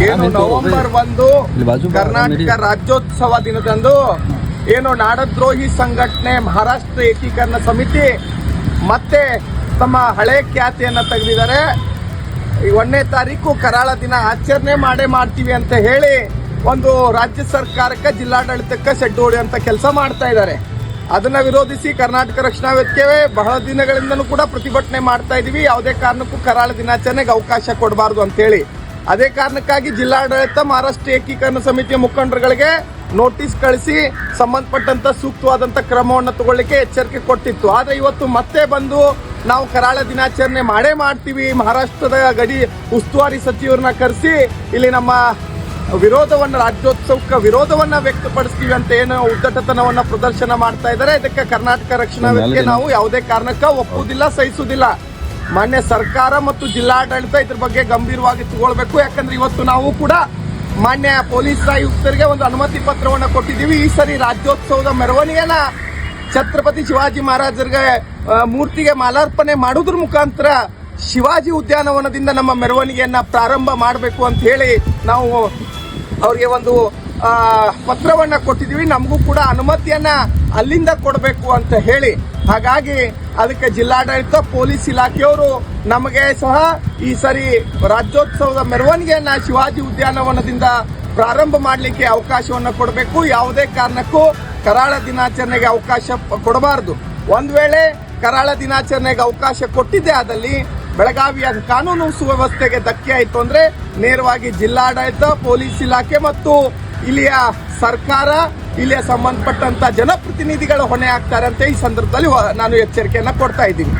ಏನು ನವೆಂಬರ್ 1 ಕರ್ನಾಟಕ ರಾಜ್ಯೋತ್ಸವ ದಿನದಂದು ಏನು ನಾಡದ್ರೋಹಿ ಸಂಘಟನೆ ಮಹಾರಾಷ್ಟ್ರ ಏಕೀಕರಣ ಸಮಿತಿ ಮತ್ತೆ ತಮ್ಮ ಹಳೆ ಖ್ಯಾತಿಯನ್ನು ತೆಗೆದಿದ್ದಾರೆ. ಈ 1ನೇ ತಾರೀಕು ಕರಾಳ ದಿನ ಆಚರಣೆ ಮಾಡ್ತೀವಿ ಅಂತ ಹೇಳಿ ಒಂದು ರಾಜ್ಯ ಸರ್ಕಾರಕ್ಕೆ ಜಿಲ್ಲಾಡಳಿತಕ್ಕೆ ಸೆಡ್ಡು ಹೊಡೆಯುವಂತ ಕೆಲಸ ಮಾಡ್ತಾ ಇದ್ದಾರೆ. ಅದನ್ನ ವಿರೋಧಿಸಿ ಕರ್ನಾಟಕ ರಕ್ಷಣಾ ವೇದಿಕೆ ಬಹಳ ದಿನಗಳಿಂದನೂ ಕೂಡ ಪ್ರತಿಭಟನೆ ಮಾಡ್ತಾ ಇದೀವಿ. ಯಾವುದೇ ಕಾರಣಕ್ಕೂ ಕರಾಳ ದಿನಾಚರಣೆಗೆ ಅವಕಾಶ ಕೊಡಬಾರದು ಅಂತ ಹೇಳಿ. ಅದೇ ಕಾರಣಕ್ಕಾಗಿ ಜಿಲ್ಲಾಡಳಿತ ಮಹಾರಾಷ್ಟ್ರ ಏಕೀಕರಣ ಸಮಿತಿಯ ಮುಖಂಡರುಗಳಿಗೆ ನೋಟಿಸ್ ಕಳಿಸಿ ಸಂಬಂಧಪಟ್ಟಂತ ಸೂಕ್ತವಾದಂತ ಕ್ರಮವನ್ನು ತಗೊಳ್ಳಿಕ್ಕೆ ಎಚ್ಚರಿಕೆ ಕೊಟ್ಟಿತ್ತು. ಆದ್ರೆ ಇವತ್ತು ಮತ್ತೆ ಬಂದು ನಾವು ಕರಾಳ ದಿನಾಚರಣೆ ಮಾಡ್ತೀವಿ, ಮಹಾರಾಷ್ಟ್ರದ ಗಡಿ ಉಸ್ತುವಾರಿ ಸಚಿವರನ್ನ ಕರೆಸಿ ಇಲ್ಲಿ ನಮ್ಮ ರಾಜ್ಯೋತ್ಸವಕ್ಕೆ ವಿರೋಧವನ್ನ ವ್ಯಕ್ತಪಡಿಸ್ತೀವಿ ಅಂತ ಏನು ಉದ್ದಟತನವನ್ನ ಪ್ರದರ್ಶನ ಮಾಡ್ತಾ ಇದ್ದಾರೆ. ಇದಕ್ಕೆ ಕರ್ನಾಟಕ ರಕ್ಷಣಾ ವೇದಿಕೆ ನಾವು ಯಾವುದೇ ಕಾರಣಕ್ಕೆ ಒಪ್ಪುವುದಿಲ್ಲ, ಸಹಿಸುವುದಿಲ್ಲ. ಮಾನ್ಯ ಸರ್ಕಾರ ಮತ್ತು ಜಿಲ್ಲಾಡಳಿತ ಇದ್ರ ಬಗ್ಗೆ ಗಂಭೀರವಾಗಿ ತಗೊಳ್ಬೇಕು. ಯಾಕಂದ್ರೆ ಇವತ್ತು ನಾವು ಕೂಡ ಮಾನ್ಯ ಪೊಲೀಸ್ ಆಯುಕ್ತರಿಗೆ ಒಂದು ಅನುಮತಿ ಪತ್ರವನ್ನು ಕೊಟ್ಟಿದ್ದೀವಿ. ಈ ಸರಿ ರಾಜ್ಯೋತ್ಸವದ ಮೆರವಣಿಗೆನ ಛತ್ರಪತಿ ಶಿವಾಜಿ ಮಹಾರಾಜರಿಗೆ ಮೂರ್ತಿಗೆ ಮಾಲಾರ್ಪಣೆ ಮಾಡುವುದ್ರ ಮುಖಾಂತರ ಶಿವಾಜಿ ಉದ್ಯಾನವನದಿಂದ ನಮ್ಮ ಮೆರವಣಿಗೆಯನ್ನ ಪ್ರಾರಂಭ ಮಾಡಬೇಕು ಅಂತ ಹೇಳಿ ನಾವು ಅವರಿಗೆ ಒಂದು ಪತ್ರವನ್ನ ಕೊಟ್ಟಿದ್ದೀವಿ. ನಮಗೂ ಕೂಡ ಅನುಮತಿಯನ್ನ ಅಲ್ಲಿಂದ ಕೊಡಬೇಕು ಅಂತ ಹೇಳಿ. ಹಾಗಾಗಿ ಅದಕ್ಕೆ ಜಿಲ್ಲಾಡಳಿತ ಪೊಲೀಸ್ ಇಲಾಖೆಯವರು ನಮಗೆ ಸಹ ಈ ಸರಿ ರಾಜ್ಯೋತ್ಸವದ ಮೆರವಣಿಗೆಯನ್ನ ಶಿವಾಜಿ ಉದ್ಯಾನವನದಿಂದ ಪ್ರಾರಂಭ ಮಾಡಲಿಕ್ಕೆ ಅವಕಾಶವನ್ನು ಕೊಡಬೇಕು. ಯಾವುದೇ ಕಾರಣಕ್ಕೂ ಕರಾಳ ದಿನಾಚರಣೆಗೆ ಅವಕಾಶ ಕೊಡಬಾರದು. ಒಂದ್ ವೇಳೆ ಕರಾಳ ದಿನಾಚರಣೆಗೆ ಅವಕಾಶ ಕೊಟ್ಟಿದ್ದೆ ಆದಲ್ಲಿ ಬೆಳಗಾವಿಯ ಕಾನೂನು ಸುವ್ಯವಸ್ಥೆಗೆ ಧಕ್ಕೆ ಆಯಿತು ಅಂದ್ರೆ ನೇರವಾಗಿ ಜಿಲ್ಲಾಡಳಿತ, ಪೊಲೀಸ್ ಇಲಾಖೆ ಮತ್ತು ಇಲ್ಲಿಯ ಸರ್ಕಾರ, ಇಲ್ಲಿಯ ಸಂಬಂಧಪಟ್ಟಂತ ಜನಪ್ರತಿನಿಧಿಗಳು ಹೊಣೆ ಆಗ್ತಾರೆ ಅಂತ ಈ ಸಂದರ್ಭದಲ್ಲಿ ನಾನು ಎಚ್ಚರಿಕೆಯನ್ನ ಕೊಡ್ತಾ ಇದ್ದೀನಿ.